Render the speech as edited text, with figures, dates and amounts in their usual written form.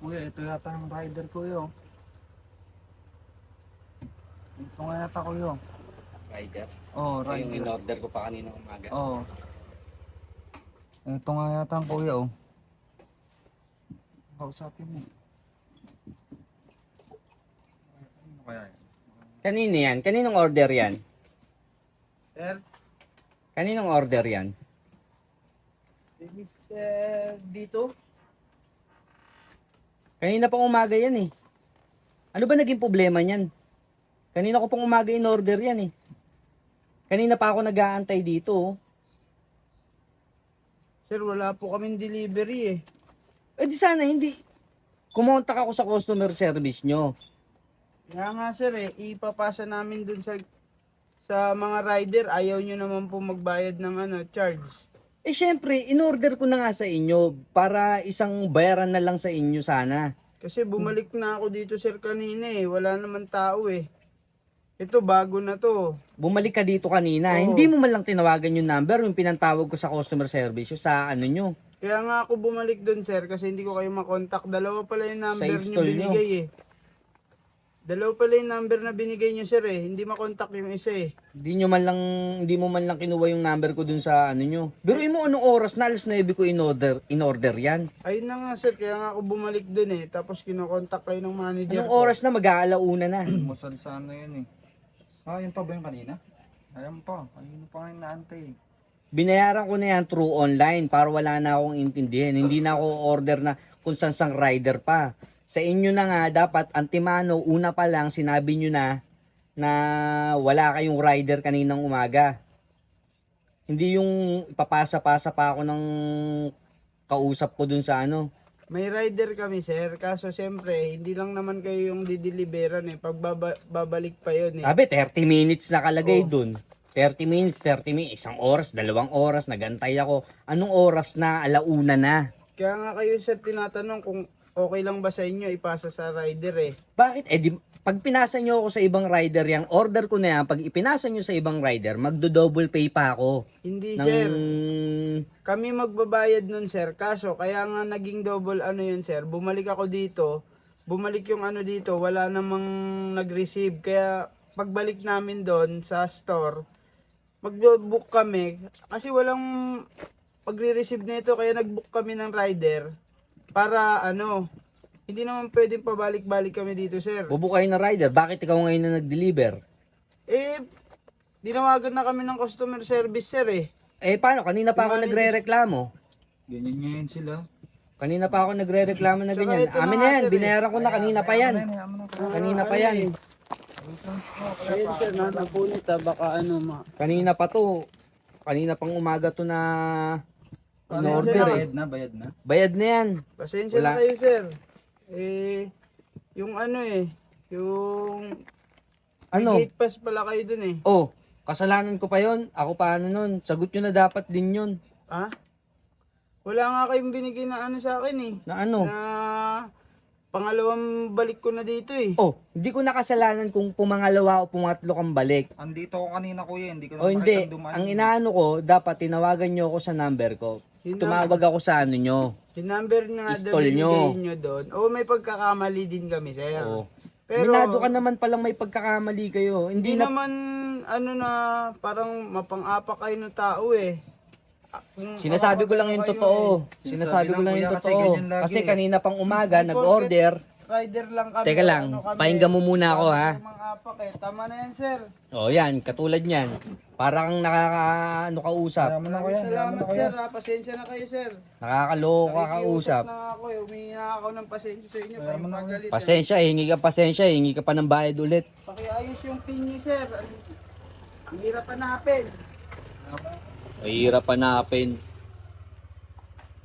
Kuya, ito yata yung rider ko yun. Ito nga yata ko yun. Rider. Oh, Ito yung rider. in-order ko pa kanina umaga. Oh. Ito nga yata ang kuya oh. Kausapin mo. Ano kaya yan? Kanino yan? Kaninong order yan? Sir? Kaninong order yan? Mr. Dito? Kanina pang umaga yan eh. Ano ba naging problema niyan? Kanina ko pang umaga in-order yan eh. Kanina pa ako nag-aantay dito oh. Sir, wala po kaming delivery eh. Eh di sana hindi. Kumontak ako sa customer service nyo. Kaya nga sir eh, ipapasa namin dun sa mga rider. Ayaw nyo naman po magbayad ng charge. Eh syempre, in-order ko na nga sa inyo para isang bayaran na lang sa inyo sana. Kasi bumalik na ako dito sir kanina eh. Wala naman tao eh. Ito, bago na to. Bumalik ka dito kanina, Oo. hindi mo man lang tinawagan yung number, yung pinantawag ko sa customer service, yung sa ano nyo. Kaya nga ako bumalik dun sir kasi hindi ko kayo makontak. Dalawa pala yung number niyo install nyo. binigay eh. Dalawa pala yung number na binigay nyo sir eh. Hindi makontak yung isa eh. Hindi mo man lang kinuha yung number ko dun sa ano nyo. Biruin mo anong oras na alas 9 ko in-order yan. Ayun na nga sir, kaya nga ako bumalik dun eh. Tapos kinokontak kayo ng manager Anong ko. oras na mag-aalauna na? Musal sa ano yun eh. Ah, yun pa ba yung kanina? Ayan pa. Kanina pa kayo naantay eh. Binayaran ko na yan through online para wala na akong intindihin. Hindi na ako order na kung sang rider pa. Sa inyo na nga, dapat antimano, una pa lang sinabi nyo na wala kayong rider kaninang umaga. Hindi yung ipapasa-pasa pa ako ng kausap ko dun sa ano. May rider kami sir, kaso siyempre hindi lang naman kayo yung dideliveran eh. Pag babalik pa yun eh. Sabi, 30 minutes nakalagay Oh. dun. 30 minutes, isang oras, 2 oras, nagantay ako. Anong oras na? Alauna na. Kaya nga kayo sir tinatanong kung okay lang ba sa inyo ipasa sa rider eh. Bakit? Eh, pag pinasa nyo ako sa ibang rider yan, order ko na yan, pag ipinasa nyo sa ibang rider, magdo-double pay pa ako. Hindi Ng... sir, kami magbabayad nun sir. Kaso kaya nga naging double yun sir. Bumalik ako dito, bumalik yung dito, wala namang nag-receive. Kaya pagbalik namin doon sa store, mag-book kami. Kasi walang pagre-receive nito, kaya nag-book kami ng rider. Para hindi naman pwedeng pabalik-balik kami dito sir. Bubukay na rider, bakit ikaw ngayon na nag-deliver? Eh, dinawagan na kami ng customer service sir eh. Eh, paano? Kanina pa ako nagre-reklamo. Ganyan ngayon sila. Kanina pa ako nagre-reklamo na Tsaka ganyan. ito na Amin nga, na yan, sir, eh. binayaran ko na kanina pa yan. Kanina pa yan. Ayun sir, napunit baka Kanina pa to. Kanina pang umaga to na in-order eh. Bayad na, bayad na. Bayad na yan. Pasensya Wala. na kayo sir. Eh, yung yung Ano? gate pass pala kayo dun eh. Oh, kasalanan ko pa yon. Ako pa nun. Sagot nyo na dapat din yun. Ha? Wala nga kayong binigay na sa akin eh. Na ano? Na pangalawang balik ko na dito eh. Oh, hindi ko nakasalanan kung pumangalawa o pumangatlo kang balik. Andito ako kanina kuya, hindi ko O hindi, makitang dumaan. ang inaano ko, dapat tinawagan nyo ako sa number ko. Yun Tumawag ako sa ano nyo. Yung number na Istol binigay nyo doon. Oo, may pagkakamali din kami sir. Oh. Pero Minado ka naman palang may pagkakamali kayo. hindi Hindi na naman na parang mapang-apa kayo ng tao eh. sinasabi ko lang yung totoo. Sinasabi ko lang yung Kuya, kasi totoo. ganyan lagi Kasi eh. kanina pang umaga nag-order. Rider lang kami. Teka lang, kami, pakinggan mo muna ako ha. Mang-apak eh. Tama na yan sir. Oh, yan, katulad niyan. Parang kausap. Ayaw mo na kuya, ayaw mo Salamat na kuya. sir ha. Pasensya na kayo sir. Nakakaloko ka kausap. Na ako eh. Humingi na ako ng pasensya sa inyo. Ayaw mo na, Magalit. Pasensya, hingi ka pa ng bayad ulit. Pakiayos yung pin nyo sir. Ang hirap hanapin. Mahirap hanapin.